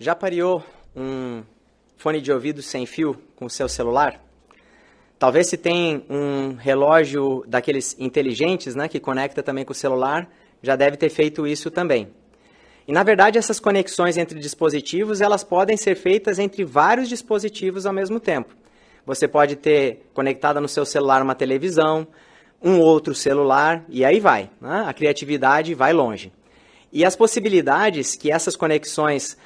Já pareou um fone de ouvido sem fio com o seu celular? Talvez se tem um relógio daqueles inteligentes, né, que conecta também com o celular, já deve ter feito isso também. E, na verdade, essas conexões entre dispositivos, elas podem ser feitas entre vários dispositivos ao mesmo tempo. Você pode ter conectada no seu celular uma televisão, um outro celular, e aí vai, né? A criatividade vai longe. E as possibilidades que essas conexões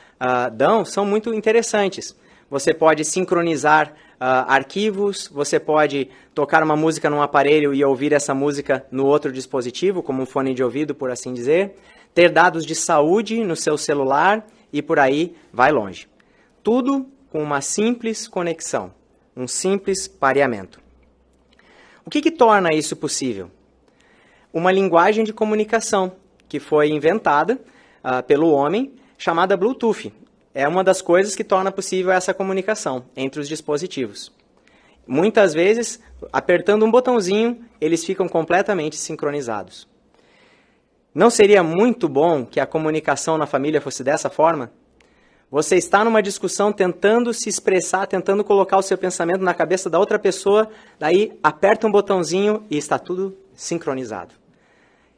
dão são muito interessantes. Você pode sincronizar arquivos, você pode tocar uma música num aparelho e ouvir essa música no outro dispositivo, como um fone de ouvido, por assim dizer. Ter dados de saúde no seu celular e por aí vai longe. Tudo com uma simples conexão, um simples pareamento. O que torna isso possível? Uma linguagem de comunicação que foi inventada pelo homem, chamada Bluetooth. É uma das coisas que torna possível essa comunicação entre os dispositivos. Muitas vezes, apertando um botãozinho, eles ficam completamente sincronizados. Não seria muito bom que a comunicação na família fosse dessa forma? Você está numa discussão tentando se expressar, tentando colocar o seu pensamento na cabeça da outra pessoa, daí aperta um botãozinho e está tudo sincronizado.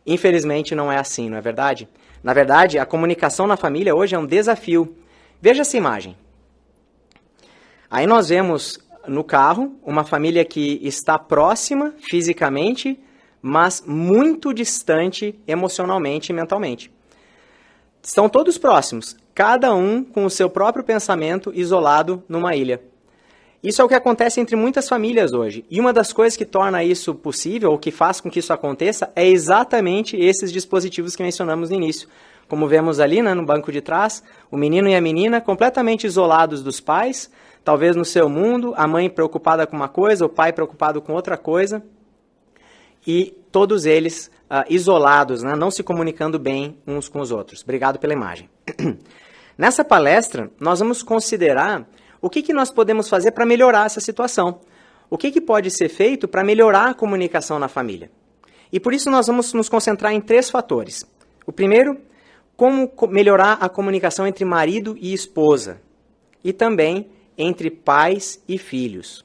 Infelizmente não é assim, não é verdade? Na verdade, a comunicação na família hoje é um desafio. Veja essa imagem. Aí nós vemos no carro uma família que está próxima fisicamente, mas muito distante emocionalmente e mentalmente. Estão todos próximos, cada um com o seu próprio pensamento isolado numa ilha. Isso é o que acontece entre muitas famílias hoje. E uma das coisas que torna isso possível, ou que faz com que isso aconteça, é exatamente esses dispositivos que mencionamos no início. Como vemos ali, né, no banco de trás, o menino e a menina completamente isolados dos pais, talvez no seu mundo, a mãe preocupada com uma coisa, o pai preocupado com outra coisa, e todos eles isolados, né, não se comunicando bem uns com os outros. Obrigado pela imagem. Nessa palestra, nós vamos considerar o que nós podemos fazer para melhorar essa situação. O que pode ser feito para melhorar a comunicação na família. E por isso nós vamos nos concentrar em 3 fatores. O primeiro, como melhorar a comunicação entre marido e esposa. E também entre pais e filhos.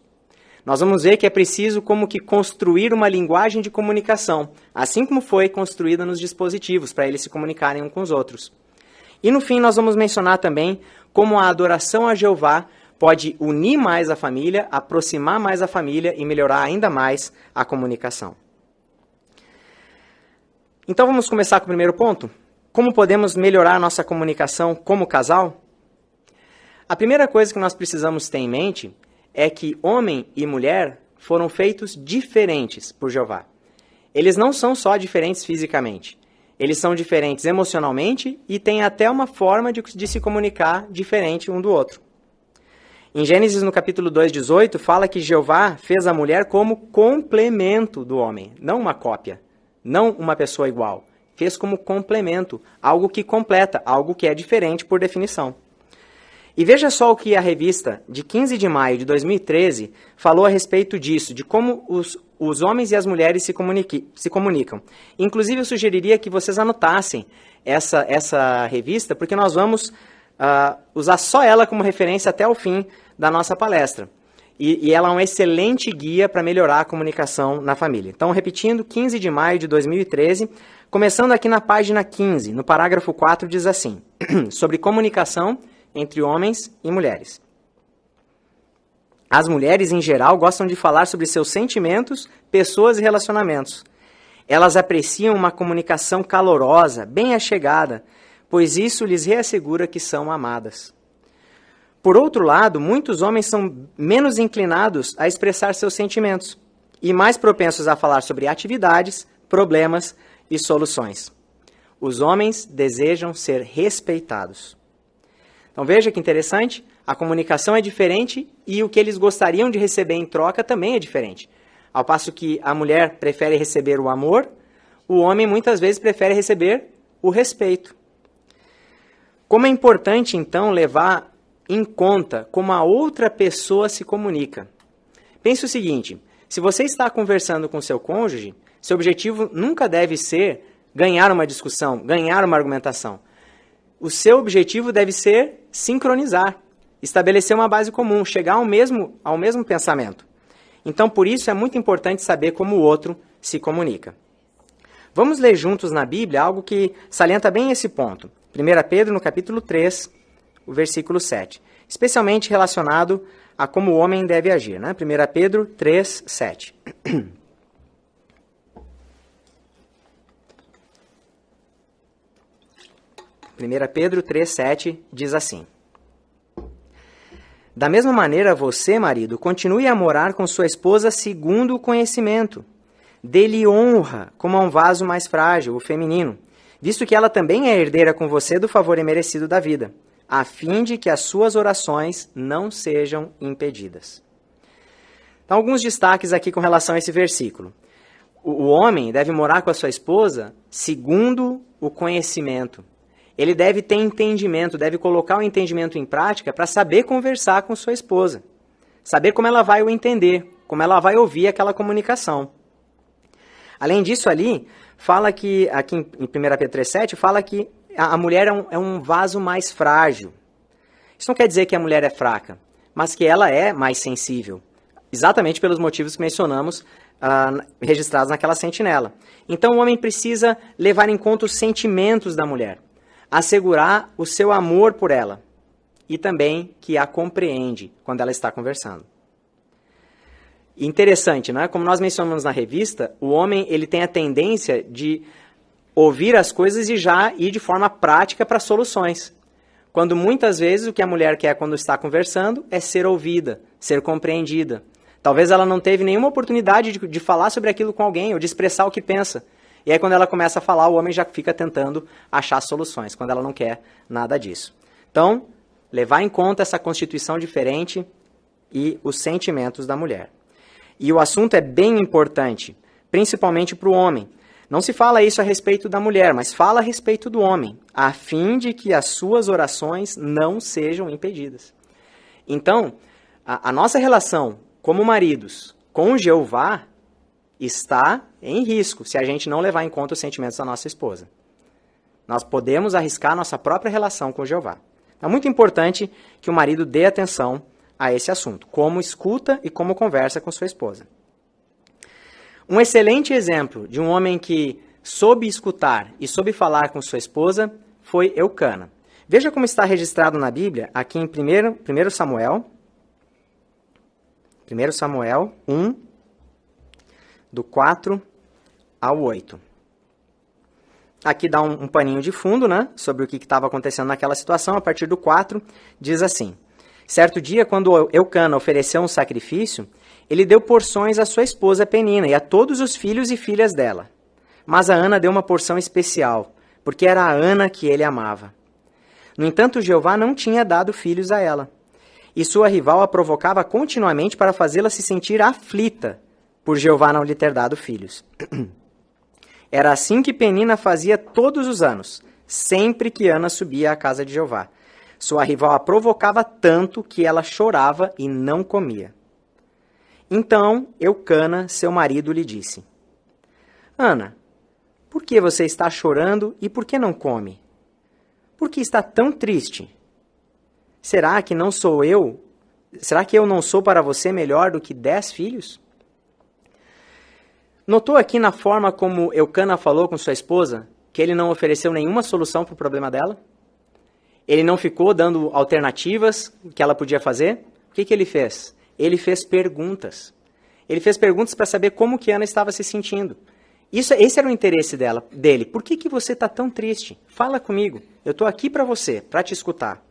Nós vamos ver que é preciso como que construir uma linguagem de comunicação, assim como foi construída nos dispositivos, para eles se comunicarem uns com os outros. E no fim nós vamos mencionar também como a adoração a Jeová pode unir mais a família, aproximar mais a família e melhorar ainda mais a comunicação. Então vamos começar com o primeiro ponto? Como podemos melhorar a nossa comunicação como casal? A primeira coisa que nós precisamos ter em mente é que homem e mulher foram feitos diferentes por Jeová. Eles não são só diferentes fisicamente. Eles são diferentes emocionalmente e têm até uma forma de se comunicar diferente um do outro. Em Gênesis, no capítulo 2:18, fala que Jeová fez a mulher como complemento do homem, não uma cópia, não uma pessoa igual. Fez como complemento, algo que completa, algo que é diferente por definição. E veja só o que a revista de 15 de maio de 2013 falou a respeito disso, de como os homens e as mulheres se comunicam. Inclusive, eu sugeriria que vocês anotassem essa revista, porque nós vamos usar só ela como referência até o fim da nossa palestra. E ela é um excelente guia para melhorar a comunicação na família. Então, repetindo, 15 de maio de 2013, começando aqui na página 15, no parágrafo 4, diz assim, sobre comunicação entre homens e mulheres. As mulheres, em geral, gostam de falar sobre seus sentimentos, pessoas e relacionamentos. Elas apreciam uma comunicação calorosa, bem achegada, pois isso lhes reassegura que são amadas. Por outro lado, muitos homens são menos inclinados a expressar seus sentimentos e mais propensos a falar sobre atividades, problemas e soluções. Os homens desejam ser respeitados. Então veja que interessante, a comunicação é diferente e o que eles gostariam de receber em troca também é diferente. Ao passo que a mulher prefere receber o amor, o homem muitas vezes prefere receber o respeito. Como é importante, então, levar em conta como a outra pessoa se comunica. Pense o seguinte, se você está conversando com seu cônjuge, seu objetivo nunca deve ser ganhar uma discussão, ganhar uma argumentação. o seu objetivo deve ser sincronizar, estabelecer uma base comum, chegar ao mesmo pensamento. Então, por isso, é muito importante saber como o outro se comunica. Vamos ler juntos na Bíblia algo que salienta bem esse ponto. 1 Pedro, no capítulo 3, o versículo 7. Especialmente relacionado a como o homem deve agir. Né? 1 Pedro 3, 7. 1 Pedro 3, 7 diz assim: Da mesma maneira, você, marido, continue a morar com sua esposa segundo o conhecimento. Dê-lhe honra como a um vaso mais frágil, o feminino, visto que ela também é herdeira com você do favor imerecido da vida, a fim de que as suas orações não sejam impedidas. Então, alguns destaques aqui com relação a esse versículo. O homem deve morar com a sua esposa segundo o conhecimento. Ele deve ter entendimento, deve colocar o entendimento em prática para saber conversar com sua esposa. Saber como ela vai o entender, como ela vai ouvir aquela comunicação. Além disso ali, fala que, aqui em 1 Pedro 3,7, fala que a mulher é um vaso mais frágil. Isso não quer dizer que a mulher é fraca, mas que ela é mais sensível. Exatamente pelos motivos que mencionamos, registrados naquela sentinela. Então o homem precisa levar em conta os sentimentos da mulher, assegurar o seu amor por ela e também que a compreende quando ela está conversando. Interessante, né? Como nós mencionamos na revista, o homem ele tem a tendência de ouvir as coisas e já ir de forma prática para soluções. Quando muitas vezes o que a mulher quer quando está conversando é ser ouvida, ser compreendida. Talvez ela não teve nenhuma oportunidade de falar sobre aquilo com alguém ou de expressar o que pensa. E aí quando ela começa a falar, o homem já fica tentando achar soluções, quando ela não quer nada disso. Então, levar em conta essa constituição diferente e os sentimentos da mulher. E o assunto é bem importante, principalmente para o homem. Não se fala isso a respeito da mulher, mas fala a respeito do homem, a fim de que as suas orações não sejam impedidas. Então, a nossa relação como maridos com Jeová está em risco se a gente não levar em conta os sentimentos da nossa esposa. Nós podemos arriscar nossa própria relação com Jeová. É muito importante que o marido dê atenção a esse assunto, como escuta e como conversa com sua esposa. Um excelente exemplo de um homem que soube escutar e soube falar com sua esposa foi Eucana. Veja como está registrado na Bíblia, aqui em 1 Samuel 1, do 4 ao 8. Aqui dá um paninho de fundo, né, sobre o que estava acontecendo naquela situação. A partir do 4, diz assim: Certo dia, quando Eucana ofereceu um sacrifício, ele deu porções à sua esposa Penina e a todos os filhos e filhas dela. Mas a Ana deu uma porção especial, porque era a Ana que ele amava. No entanto, Jeová não tinha dado filhos a ela, e sua rival a provocava continuamente para fazê-la se sentir aflita, por Jeová não lhe ter dado filhos. Era assim que Penina fazia todos os anos, sempre que Ana subia à casa de Jeová. Sua rival a provocava tanto que ela chorava e não comia. Então Eucana, seu marido, lhe disse: Ana, por que você está chorando e por que não come? Por que está tão triste? Será que eu não sou para você melhor do que 10 filhos? Notou aqui na forma como Eucana falou com sua esposa que ele não ofereceu nenhuma solução para o problema dela? Ele não ficou dando alternativas que ela podia fazer? O que ele fez? Ele fez perguntas. Ele fez perguntas para saber como que Ana estava se sentindo. Esse era o interesse dele. Por que você está tão triste? Fala comigo. Eu estou aqui para você, para te escutar.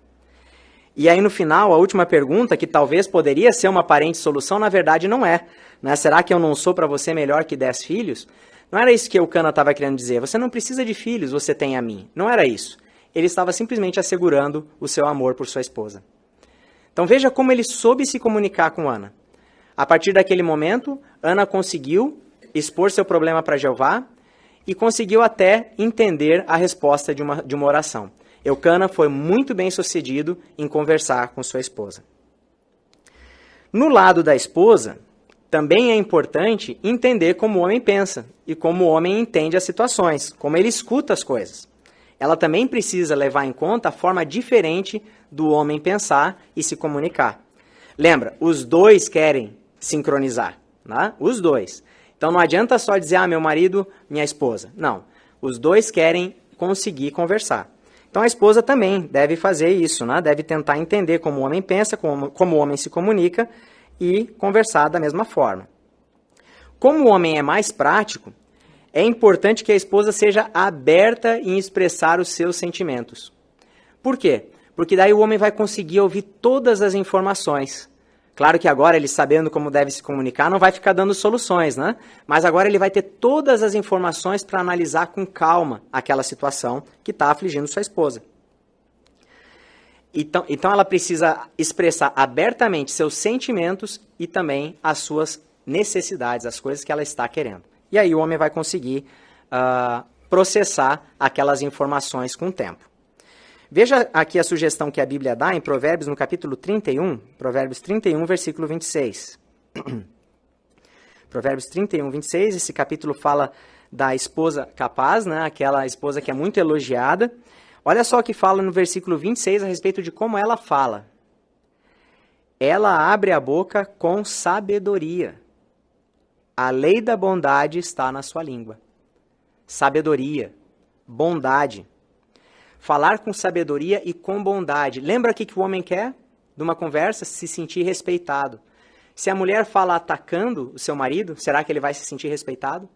E aí no final, a última pergunta, que talvez poderia ser uma aparente solução, na verdade não é. Né? Será que eu não sou para você melhor que 10 filhos? Não era isso que Eucana estava querendo dizer. Você não precisa de filhos, você tem a mim. Não era isso. Ele estava simplesmente assegurando o seu amor por sua esposa. Então veja como ele soube se comunicar com Ana. A partir daquele momento, Ana conseguiu expor seu problema para Jeová e conseguiu até entender a resposta de uma oração. Eucana foi muito bem sucedido em conversar com sua esposa. No lado da esposa, também é importante entender como o homem pensa e como o homem entende as situações, como ele escuta as coisas. ela também precisa levar em conta a forma diferente do homem pensar e se comunicar. Lembra, os dois querem sincronizar, né? Os dois. Então não adianta só dizer, meu marido, minha esposa. Não, os dois querem conseguir conversar. Então a esposa também deve fazer isso, né? Deve tentar entender como o homem pensa, como o homem se comunica e conversar da mesma forma. Como o homem é mais prático, é importante que a esposa seja aberta em expressar os seus sentimentos. Por quê? Porque daí o homem vai conseguir ouvir todas as informações. Claro que agora, ele sabendo como deve se comunicar, não vai ficar dando soluções, né? Mas agora ele vai ter todas as informações para analisar com calma aquela situação que está afligindo sua esposa. Então ela precisa expressar abertamente seus sentimentos e também as suas necessidades, as coisas que ela está querendo. E aí o homem vai conseguir processar aquelas informações com o tempo. Veja aqui a sugestão que a Bíblia dá em Provérbios, no capítulo 31, Provérbios 31, versículo 26. Provérbios 31, 26, esse capítulo fala da esposa capaz, né? Aquela esposa que é muito elogiada. Olha só o que fala no versículo 26 a respeito de como ela fala. Ela abre a boca com sabedoria. A lei da bondade está na sua língua. Sabedoria, bondade. Falar com sabedoria e com bondade. Lembra o que o homem quer de uma conversa? Se sentir respeitado. Se a mulher fala atacando o seu marido, será que ele vai se sentir respeitado?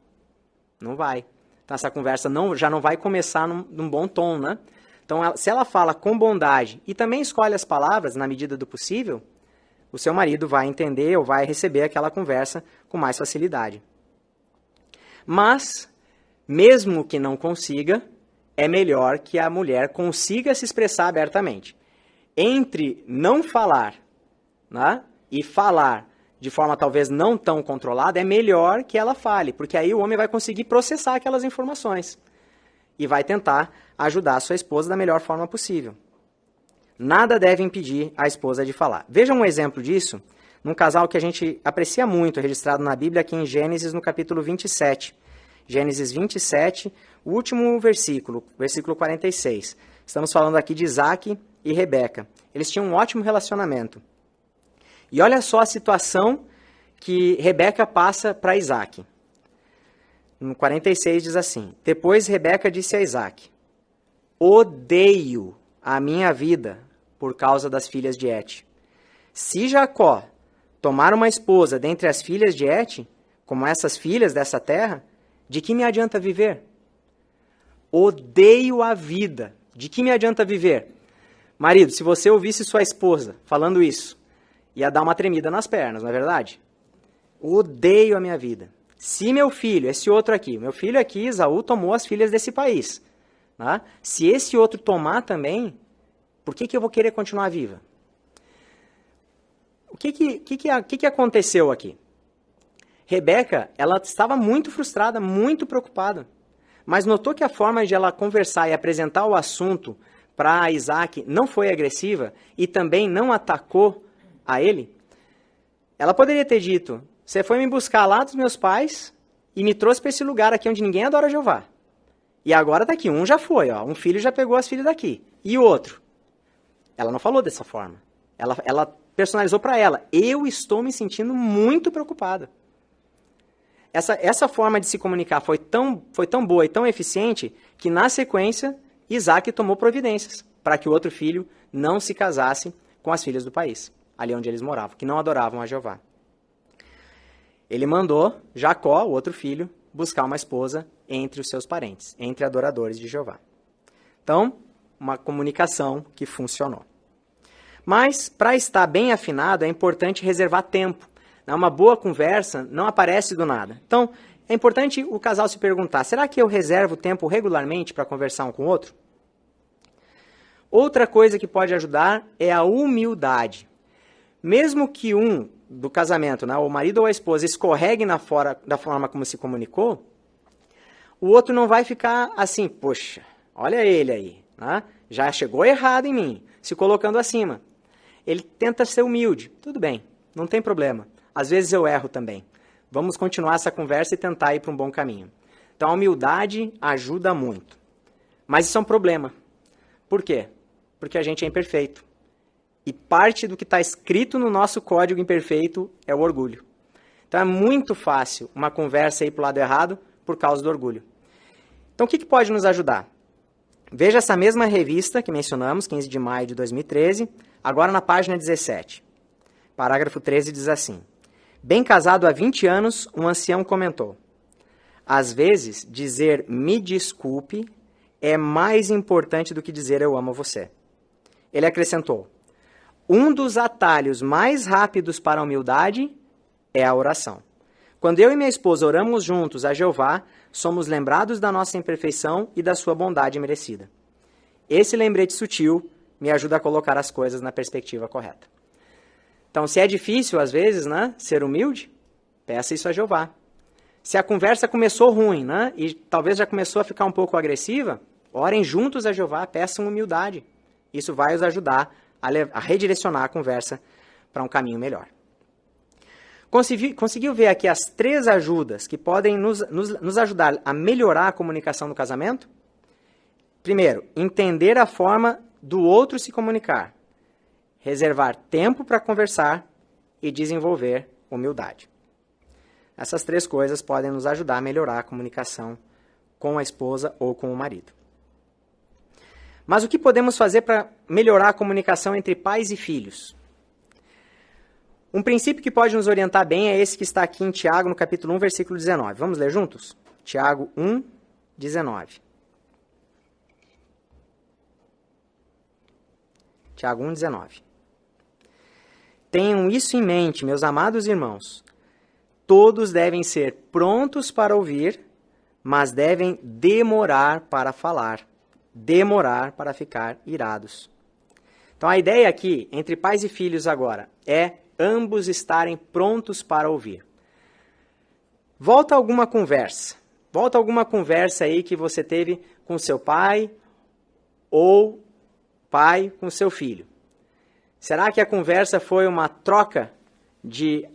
Não vai. Então essa conversa já não vai começar num bom tom, né? Então se ela fala com bondade e também escolhe as palavras na medida do possível, o seu marido vai entender ou vai receber aquela conversa com mais facilidade. Mas, mesmo que não consiga, é melhor que a mulher consiga se expressar abertamente. Entre não falar, né, e falar de forma talvez não tão controlada, é melhor que ela fale, porque aí o homem vai conseguir processar aquelas informações e vai tentar ajudar a sua esposa da melhor forma possível. Nada deve impedir a esposa de falar. Veja um exemplo disso num casal que a gente aprecia muito, registrado na Bíblia aqui em Gênesis, no capítulo 27. Gênesis 27, o último versículo, versículo 46. Estamos falando aqui de Isaac e Rebeca. Eles tinham um ótimo relacionamento. E olha só a situação que Rebeca passa para Isaac. No 46 diz assim: Depois Rebeca disse a Isaac: Odeio a minha vida por causa das filhas de Et. Se Jacó tomar uma esposa dentre as filhas de Et, como essas filhas dessa terra, de que me adianta viver? Odeio a vida. De que me adianta viver? Marido, se você ouvisse sua esposa falando isso, ia dar uma tremida nas pernas, não é verdade? Odeio a minha vida. Se meu filho, esse outro aqui, meu filho aqui, Esaú, tomou as filhas desse país. Né? Se esse outro tomar também, por que eu vou querer continuar viva? O que aconteceu aqui? Rebeca, ela estava muito frustrada, muito preocupada. Mas notou que a forma de ela conversar e apresentar o assunto para Isaac não foi agressiva e também não atacou a ele? Ela poderia ter dito: você foi me buscar lá dos meus pais e me trouxe para esse lugar aqui onde ninguém adora Jeová. E agora daqui, um já foi, um filho já pegou as filhas daqui. E o outro? Ela não falou dessa forma. Ela personalizou para ela: eu estou me sentindo muito preocupada. Essa forma de se comunicar foi tão boa e tão eficiente que, na sequência, Isaac tomou providências para que o outro filho não se casasse com as filhas do país, ali onde eles moravam, que não adoravam a Jeová. Ele mandou Jacó, o outro filho, buscar uma esposa entre os seus parentes, entre adoradores de Jeová. Então, uma comunicação que funcionou. Mas, para estar bem afinado, é importante reservar tempo. Uma boa conversa não aparece do nada. Então, é importante o casal se perguntar: será que eu reservo tempo regularmente para conversar um com o outro? Outra coisa que pode ajudar é a humildade. Mesmo que um do casamento, o marido ou a esposa, escorregue da forma como se comunicou, o outro não vai ficar assim: poxa, olha ele aí, já chegou errado em mim, se colocando acima. Ele tenta ser humilde. Tudo bem, não tem problema. Às vezes eu erro também. Vamos continuar essa conversa e tentar ir para um bom caminho. Então, a humildade ajuda muito. Mas isso é um problema. Por quê? Porque a gente é imperfeito. E parte do que está escrito no nosso código imperfeito é o orgulho. Então é muito fácil uma conversa ir para o lado errado por causa do orgulho. Então o que pode nos ajudar? Veja essa mesma revista que mencionamos, 15 de maio de 2013, agora na página 17. Parágrafo 13 diz assim: bem casado há 20 anos, um ancião comentou: às vezes, dizer me desculpe é mais importante do que dizer eu amo você. Ele acrescentou: um dos atalhos mais rápidos para a humildade é a oração. Quando eu e minha esposa oramos juntos a Jeová, somos lembrados da nossa imperfeição e da sua bondade merecida. Esse lembrete sutil me ajuda a colocar as coisas na perspectiva correta. Então, se é difícil, às vezes, né, ser humilde, peça isso a Jeová. Se a conversa começou ruim, né, e talvez já começou a ficar um pouco agressiva, orem juntos a Jeová, peçam humildade. Isso vai os ajudar a redirecionar a conversa para um caminho melhor. Conseguiu ver aqui as 3 ajudas que podem nos ajudar a melhorar a comunicação no casamento? Primeiro, entender a forma do outro se comunicar. Reservar tempo para conversar e desenvolver humildade. Essas 3 coisas podem nos ajudar a melhorar a comunicação com a esposa ou com o marido. Mas o que podemos fazer para melhorar a comunicação entre pais e filhos? Um princípio que pode nos orientar bem é esse que está aqui em Tiago, no capítulo 1, versículo 19. Vamos ler juntos? Tiago 1, 19. Tiago 1, 19. Tenham isso em mente, meus amados irmãos. Todos devem ser prontos para ouvir, mas devem demorar para falar. Demorar para ficar irados. Então a ideia aqui, entre pais e filhos agora, é ambos estarem prontos para ouvir. Volta alguma conversa aí que você teve com seu pai ou pai com seu filho. Será que a conversa foi uma troca de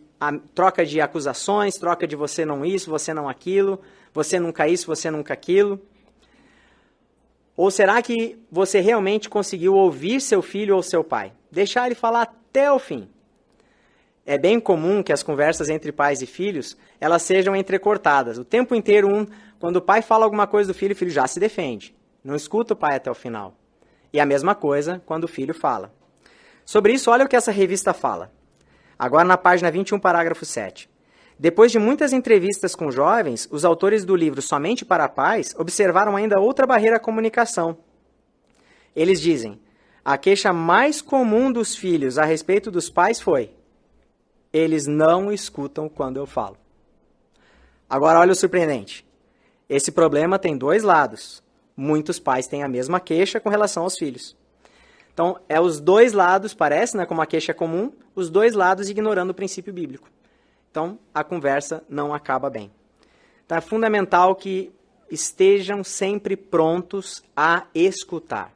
acusações, troca de você não isso, você não aquilo, você nunca isso, você nunca aquilo? Ou será que você realmente conseguiu ouvir seu filho ou seu pai? Deixar ele falar até o fim. É bem comum que as conversas entre pais e filhos, elas sejam entrecortadas. O tempo inteiro, quando o pai fala alguma coisa do filho, o filho já se defende. Não escuta o pai até o final. E a mesma coisa quando o filho fala. Sobre isso, olha o que essa revista fala. Agora na página 21, parágrafo 7. Depois de muitas entrevistas com jovens, os autores do livro Somente para Pais observaram ainda outra barreira à comunicação. Eles dizem: a queixa mais comum dos filhos a respeito dos pais foi: eles não escutam quando eu falo. Agora olha o surpreendente. Esse problema tem 2 lados. Muitos pais têm a mesma queixa com relação aos filhos. Então, é os 2 lados, parece, né, como a queixa é comum, os 2 lados ignorando o princípio bíblico. Então, a conversa não acaba bem. Então, é fundamental que estejam sempre prontos a escutar.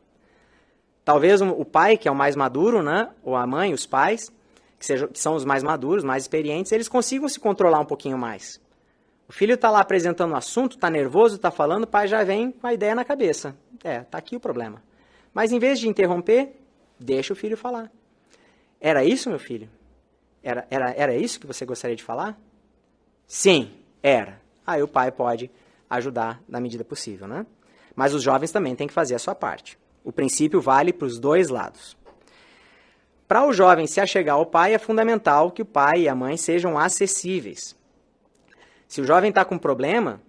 Talvez o pai, que é o mais maduro, né, ou a mãe, os pais, que são os mais maduros, mais experientes, eles consigam se controlar um pouquinho mais. O filho está lá apresentando o assunto, está nervoso, está falando, o pai já vem com a ideia na cabeça. Está aqui o problema. Mas em vez de interromper, deixa o filho falar. Era isso, meu filho? Era isso que você gostaria de falar? Sim, era. Aí o pai pode ajudar na medida possível, né? Mas os jovens também têm que fazer a sua parte. O princípio vale para os 2 lados. Para o jovem se achegar ao pai, é fundamental que o pai e a mãe sejam acessíveis. Se o jovem está com problema,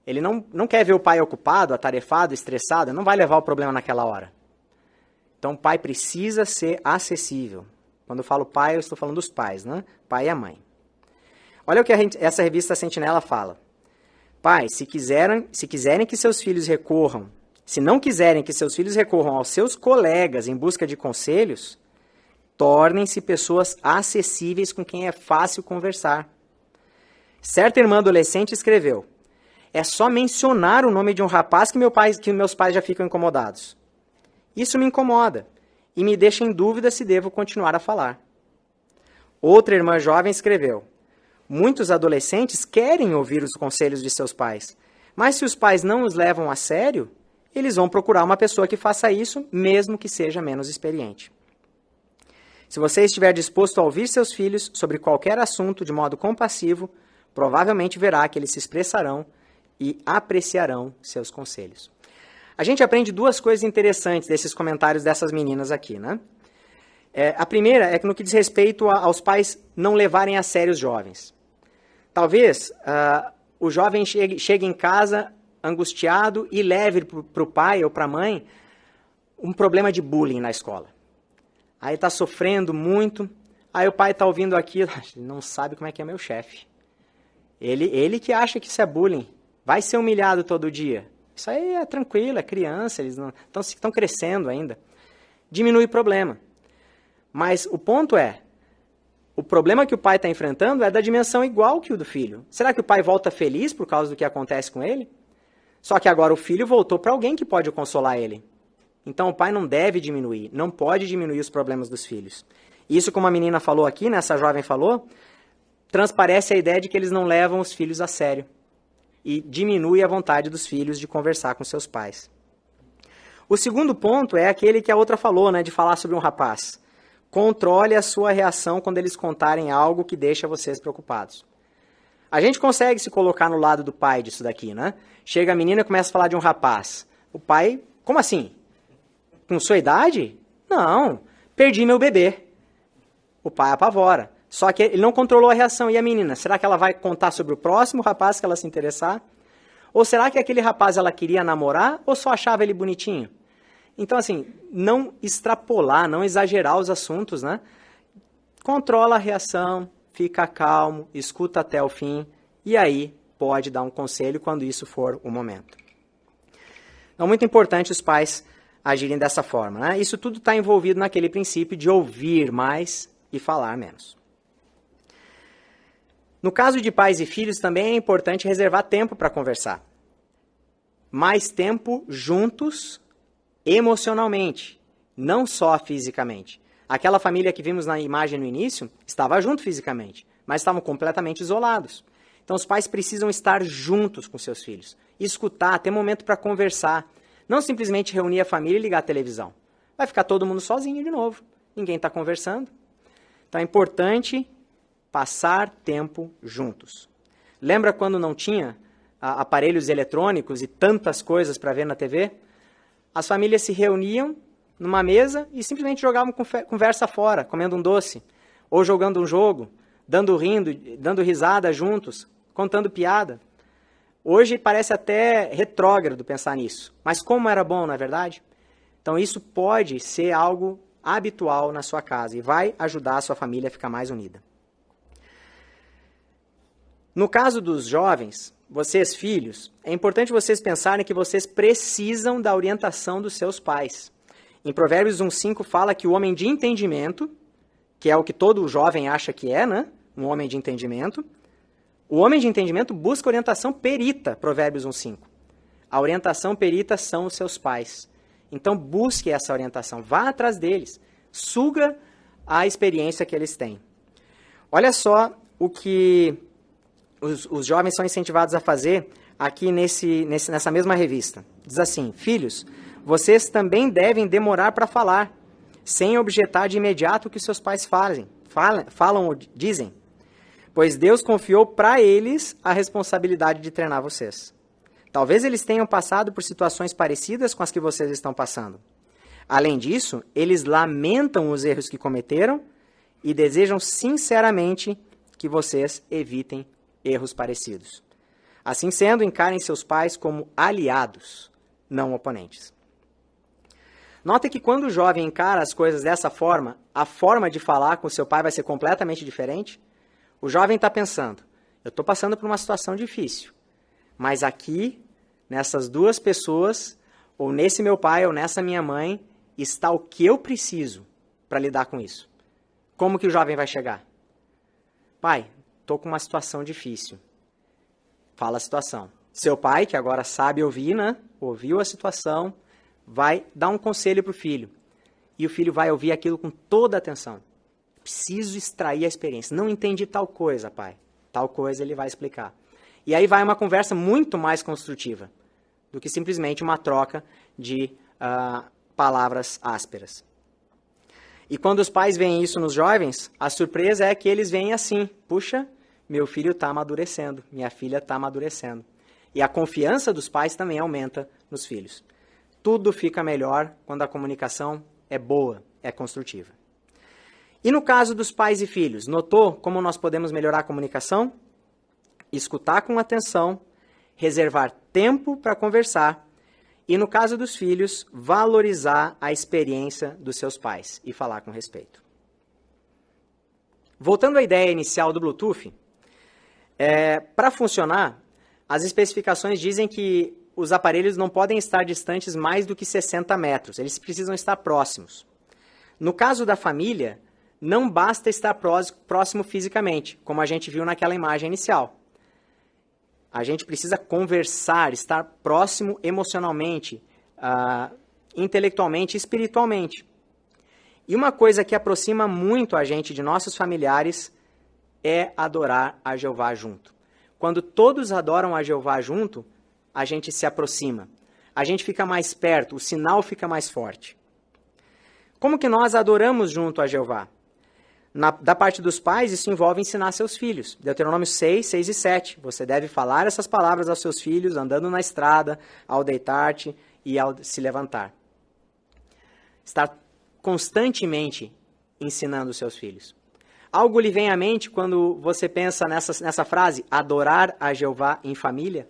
ele não quer ver o pai ocupado, atarefado, estressado, não vai levar o problema naquela hora. Então o pai precisa ser acessível. Quando eu falo pai, eu estou falando dos pais, né? Pai e a mãe. Olha o que essa revista Sentinela fala. Pais, se quiserem que seus filhos recorram, se não quiserem que seus filhos recorram aos seus colegas em busca de conselhos, tornem-se pessoas acessíveis com quem é fácil conversar. Certa irmã adolescente escreveu: é só mencionar o nome de um rapaz que meus pais já ficam incomodados. Isso me incomoda e me deixa em dúvida se devo continuar a falar. Outra irmã jovem escreveu: muitos adolescentes querem ouvir os conselhos de seus pais, mas se os pais não os levam a sério, eles vão procurar uma pessoa que faça isso, mesmo que seja menos experiente. Se você estiver disposto a ouvir seus filhos sobre qualquer assunto de modo compassivo, provavelmente verá que eles se expressarão e apreciarão seus conselhos. A gente aprende duas coisas interessantes desses comentários dessas meninas aqui, né? A primeira é que no que diz respeito aos pais não levarem a sério os jovens. Talvez o jovem chegue em casa angustiado e leve para o pai ou para a mãe um problema de bullying na escola. Aí está sofrendo muito, aí o pai está ouvindo aquilo, não sabe como é que é meu chefe. Ele que acha que isso é bullying, vai ser humilhado todo dia. Isso aí é tranquilo, é criança, eles não estão crescendo ainda. Diminui o problema. Mas o ponto é, o problema que o pai está enfrentando é da dimensão igual que o do filho. Será que o pai volta feliz por causa do que acontece com ele? Só que agora o filho voltou para alguém que pode consolar ele. Então o pai não deve diminuir, não pode diminuir os problemas dos filhos. Isso, como a menina falou aqui, né, essa jovem falou, transparece a ideia de que eles não levam os filhos a sério. E diminui a vontade dos filhos de conversar com seus pais. O segundo ponto é aquele que a outra falou, né, de falar sobre um rapaz. Controle a sua reação quando eles contarem algo que deixa vocês preocupados. A gente consegue se colocar no lado do pai disso daqui, né? Chega a menina e começa a falar de um rapaz. O pai, como assim? Com sua idade? Não, perdi meu bebê. O pai apavora. Só que ele não controlou a reação. E a menina, será que ela vai contar sobre o próximo rapaz que ela se interessar? Ou será que aquele rapaz ela queria namorar ou só achava ele bonitinho? Então, assim, não extrapolar, não exagerar os assuntos, né? Controla a reação, fica calmo, escuta até o fim e aí pode dar um conselho quando isso for o momento. Então, muito importante os pais agirem dessa forma, né? Isso tudo está envolvido naquele princípio de ouvir mais e falar menos. No caso de pais e filhos, também é importante reservar tempo para conversar. Mais tempo juntos emocionalmente, não só fisicamente. Aquela família que vimos na imagem no início estava junto fisicamente, mas estavam completamente isolados. Então os pais precisam estar juntos com seus filhos, escutar, ter momento para conversar. Não simplesmente reunir a família e ligar a televisão. Vai ficar todo mundo sozinho de novo. Ninguém está conversando. Então é importante passar tempo juntos. Lembra quando não tinha aparelhos eletrônicos e tantas coisas para ver na TV? As famílias se reuniam numa mesa e simplesmente jogavam conversa fora, comendo um doce, ou jogando um jogo, dando risada juntos, contando piada. Hoje parece até retrógrado pensar nisso, mas como era bom, não é verdade? Então isso pode ser algo habitual na sua casa e vai ajudar a sua família a ficar mais unida. No caso dos jovens, vocês filhos, é importante vocês pensarem que vocês precisam da orientação dos seus pais. Em Provérbios 1:5 fala que o homem de entendimento, que é o que todo jovem acha que é, né? Um homem de entendimento, o homem de entendimento busca orientação perita, Provérbios 1:5. A orientação perita são os seus pais. Então busque essa orientação, vá atrás deles, suga a experiência que eles têm. Olha só o que os jovens são incentivados a fazer aqui nessa mesma revista. Diz assim: filhos, vocês também devem demorar para falar, sem objetar de imediato o que seus pais falam ou dizem, pois Deus confiou para eles a responsabilidade de treinar vocês. Talvez eles tenham passado por situações parecidas com as que vocês estão passando. Além disso, eles lamentam os erros que cometeram e desejam sinceramente que vocês evitem erros parecidos. Assim sendo, encarem seus pais como aliados, não oponentes. Note que quando o jovem encara as coisas dessa forma, a forma de falar com seu pai vai ser completamente diferente. O jovem está pensando, eu estou passando por uma situação difícil, mas aqui, nessas duas pessoas, ou nesse meu pai ou nessa minha mãe, está o que eu preciso para lidar com isso. Como que o jovem vai chegar? Pai, estou com uma situação difícil. Fala a situação. Seu pai, que agora sabe ouvir, né? Ouviu a situação, vai dar um conselho para o filho. E o filho vai ouvir aquilo com toda a atenção. Preciso extrair a experiência. Não entendi tal coisa, pai. Tal coisa ele vai explicar. E aí vai uma conversa muito mais construtiva. do que simplesmente uma troca de palavras ásperas. E quando os pais veem isso nos jovens, a surpresa é que eles veem assim: puxa, meu filho está amadurecendo, minha filha está amadurecendo. E a confiança dos pais também aumenta nos filhos. Tudo fica melhor quando a comunicação é boa, é construtiva. E no caso dos pais e filhos, notou como nós podemos melhorar a comunicação? Escutar com atenção, reservar tempo para conversar e, no caso dos filhos, valorizar a experiência dos seus pais e falar com respeito. Voltando à ideia inicial do Bluetooth, para funcionar, as especificações dizem que os aparelhos não podem estar distantes mais do que 60 metros, eles precisam estar próximos. No caso da família, não basta estar próximo fisicamente, como a gente viu naquela imagem inicial. A gente precisa conversar, estar próximo emocionalmente, intelectualmente, espiritualmente. E uma coisa que aproxima muito a gente de nossos familiares é adorar a Jeová junto. Quando todos adoram a Jeová junto, a gente se aproxima. A gente fica mais perto, o sinal fica mais forte. Como que nós adoramos junto a Jeová? Da parte dos pais, isso envolve ensinar seus filhos. Deuteronômio 6, 6 e 7. Você deve falar essas palavras aos seus filhos, andando na estrada, ao deitar-te e ao se levantar. Estar constantemente ensinando os seus filhos. Algo lhe vem à mente quando você pensa nessa frase, adorar a Jeová em família?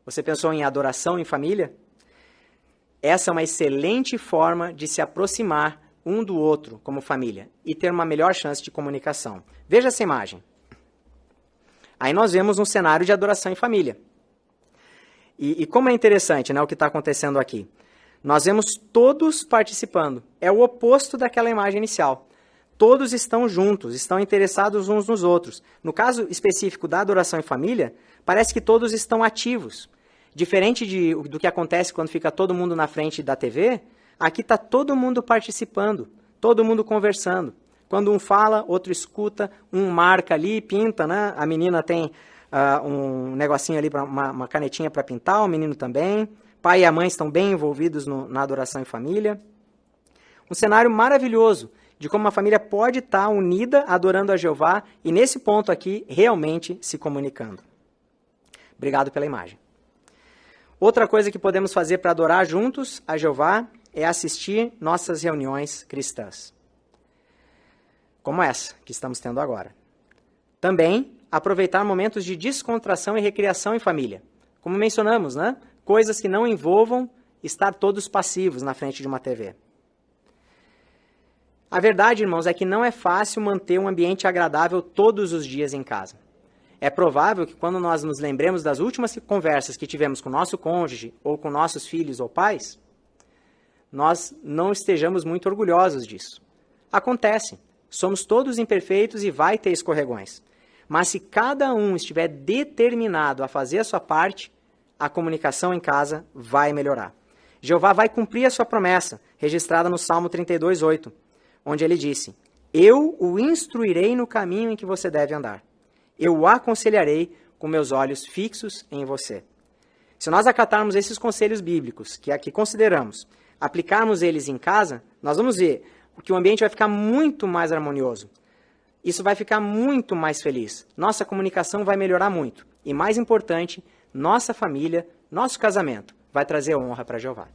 Você pensou em adoração em família? Essa é uma excelente forma de se aproximar um do outro como família e ter uma melhor chance de comunicação. Veja essa imagem. Aí nós vemos um cenário de adoração em família. E como é interessante, né, o que está acontecendo aqui. Nós vemos todos participando. É o oposto daquela imagem inicial. Todos estão juntos, estão interessados uns nos outros. No caso específico da adoração em família, parece que todos estão ativos. Diferente do que acontece quando fica todo mundo na frente da TV, aqui está todo mundo participando, todo mundo conversando. Quando um fala, outro escuta, um marca ali, pinta, né? A menina tem um negocinho ali, uma canetinha para pintar, o menino também. Pai e a mãe estão bem envolvidos na adoração em família. Um cenário maravilhoso de como uma família pode estar unida, adorando a Jeová, e nesse ponto aqui, realmente se comunicando. Obrigado pela imagem. Outra coisa que podemos fazer para adorar juntos a Jeová é assistir nossas reuniões cristãs, como essa que estamos tendo agora. Também aproveitar momentos de descontração e recreação em família. Como mencionamos, né? Coisas que não envolvam estar todos passivos na frente de uma TV. A verdade, irmãos, é que não é fácil manter um ambiente agradável todos os dias em casa. É provável que quando nós nos lembremos das últimas conversas que tivemos com nosso cônjuge ou com nossos filhos ou pais, nós não estejamos muito orgulhosos disso. Acontece, somos todos imperfeitos e vai ter escorregões. Mas se cada um estiver determinado a fazer a sua parte, a comunicação em casa vai melhorar. Jeová vai cumprir a sua promessa, registrada no Salmo 32:8, onde ele disse: eu o instruirei no caminho em que você deve andar. Eu o aconselharei com meus olhos fixos em você. Se nós acatarmos esses conselhos bíblicos, que aqui consideramos, aplicarmos eles em casa, nós vamos ver que o ambiente vai ficar muito mais harmonioso. Isso vai ficar muito mais feliz. Nossa comunicação vai melhorar muito. E mais importante, nossa família, nosso casamento vai trazer honra para Jeová.